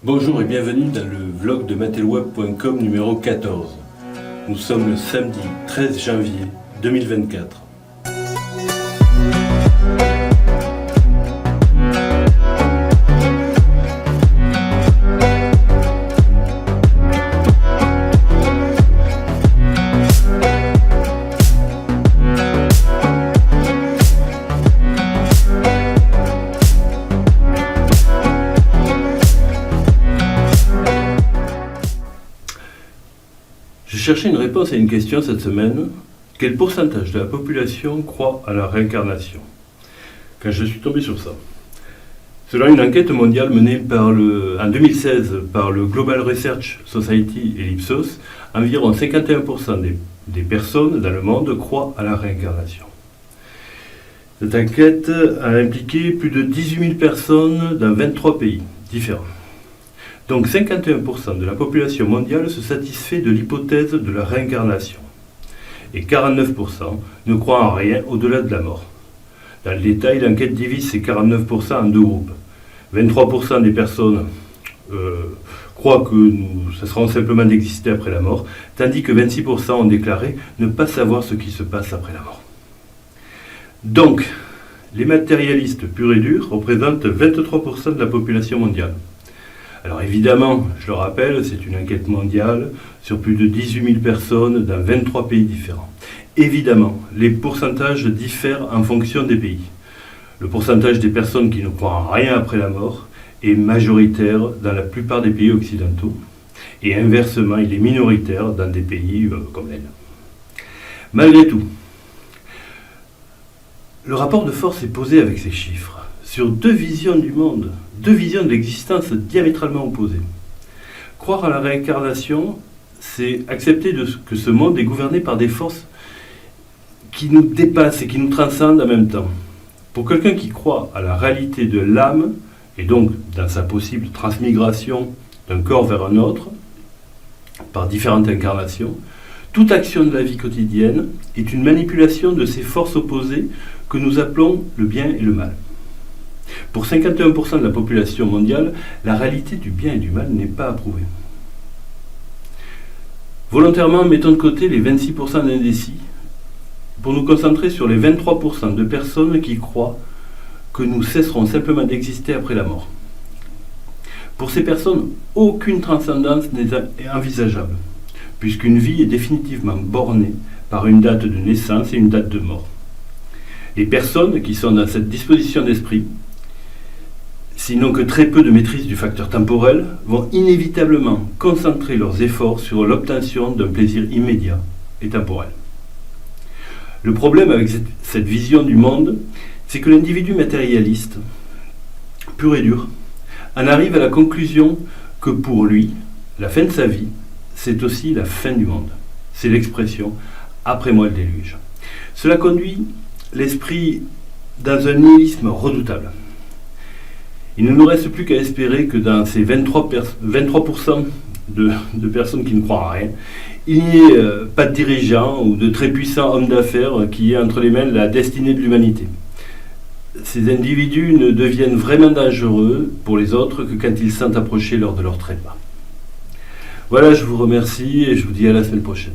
Bonjour et bienvenue dans le vlog de mattelweb.com numéro 14. Nous sommes le samedi 13 janvier 2024. Je cherchais une réponse à une question cette semaine. Quel pourcentage de la population croit à la réincarnation? Quand je suis tombé sur ça. Selon une enquête mondiale menée en 2016 par le Global Research Society et l'Ipsos, environ 51% des personnes dans le monde croient à la réincarnation. Cette enquête a impliqué plus de 18 000 personnes dans 23 pays différents. Donc 51% de la population mondiale se satisfait de l'hypothèse de la réincarnation. Et 49% ne croient en rien au-delà de la mort. Dans le détail, l'enquête divise ces 49% en deux groupes. 23% des personnes croient que nous cesserons simplement d'exister après la mort, tandis que 26% ont déclaré ne pas savoir ce qui se passe après la mort. Donc, les matérialistes purs et durs représentent 23% de la population mondiale. Alors évidemment, je le rappelle, c'est une enquête mondiale sur plus de 18 000 personnes dans 23 pays différents. Évidemment, les pourcentages diffèrent en fonction des pays. Le pourcentage des personnes qui ne croient en rien après la mort est majoritaire dans la plupart des pays occidentaux et inversement, il est minoritaire dans des pays comme l'Inde. Malgré tout, le rapport de force est posé avec ces chiffres sur deux visions du monde, deux visions de l'existence diamétralement opposées. Croire à la réincarnation, c'est accepter que ce monde est gouverné par des forces qui nous dépassent et qui nous transcendent en même temps. Pour quelqu'un qui croit à la réalité de l'âme, et donc dans sa possible transmigration d'un corps vers un autre, par différentes incarnations, toute action de la vie quotidienne est une manipulation de ces forces opposées que nous appelons le bien et le mal. Pour 51% de la population mondiale, la réalité du bien et du mal n'est pas approuvée. Volontairement, mettons de côté les 26% d'indécis pour nous concentrer sur les 23% de personnes qui croient que nous cesserons simplement d'exister après la mort. Pour ces personnes, aucune transcendance n'est envisageable, puisqu'une vie est définitivement bornée par une date de naissance et une date de mort. Les personnes qui sont dans cette disposition d'esprit, sinon que très peu de maîtrise du facteur temporel, vont inévitablement concentrer leurs efforts sur l'obtention d'un plaisir immédiat et temporel. Le problème avec cette vision du monde, c'est que l'individu matérialiste, pur et dur, en arrive à la conclusion que pour lui, la fin de sa vie, c'est aussi la fin du monde. C'est l'expression « après moi le déluge ». Cela conduit l'esprit dans un nihilisme redoutable. Il ne nous reste plus qu'à espérer que dans ces 23% de personnes qui ne croient en rien, il n'y ait pas de dirigeants ou de très puissants hommes d'affaires qui aient entre les mains la destinée de l'humanité. Ces individus ne deviennent vraiment dangereux pour les autres que quand ils sont approchés lors de leur trépas. Voilà, je vous remercie et je vous dis à la semaine prochaine.